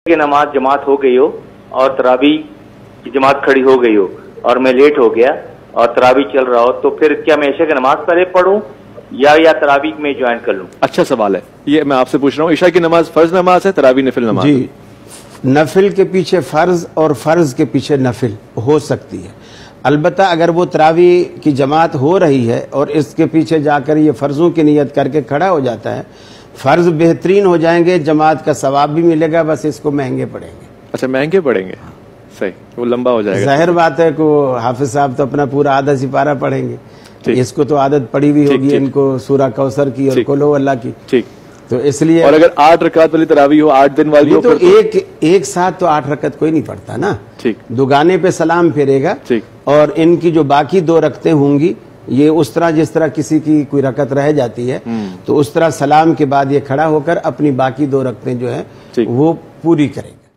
कि नमाज जमात हो गई हो और तरावी की जमात खड़ी हो गई हो और मैं लेट हो गया और तरावी चल रहा हो, तो फिर क्या मैं ईशा की नमाज पहले पढ़ूं या तरावी में ज्वाइन कर लूं? अच्छा सवाल है ये, मैं आपसे पूछ रहा हूँ, ईशा की नमाज फर्ज नमाज है, तरावी नफिल नमाज? जी, नफिल के पीछे फर्ज और फर्ज के पीछे नफिल हो सकती है। अलबत्ता अगर वो तरावी की जमात हो रही है और इसके पीछे जाकर ये फर्जों की नियत करके खड़ा हो जाता है, फर्ज बेहतरीन हो जाएंगे, जमात का सवाब भी मिलेगा, बस इसको महंगे पड़ेंगे। अच्छा, महंगे पड़ेंगे, सही, वो लंबा हो जाएगा। जाहिर बात है कि हाफिज साहब तो अपना पूरा आधा सिपारा पढ़ेंगे, इसको तो आदत पड़ी हुई होगी इनको सूरा कौसर की और कुल अल्लाह की, ठीक, तो इसलिए। और अगर 8 रकात वाली तरावी हो, 8 दिन वाली हो, तो एक साथ तो 8 रकत कोई नहीं पढ़ता ना, ठीक, दुगाने पे सलाम फेरेगा, ठीक, और इनकी जो बाकी 2 रकतें होंगी ये उस तरह जिस तरह किसी की कोई रकत रह जाती है तो उस तरह सलाम के बाद ये खड़ा होकर अपनी बाकी 2 रकतें जो है वो पूरी करेगा।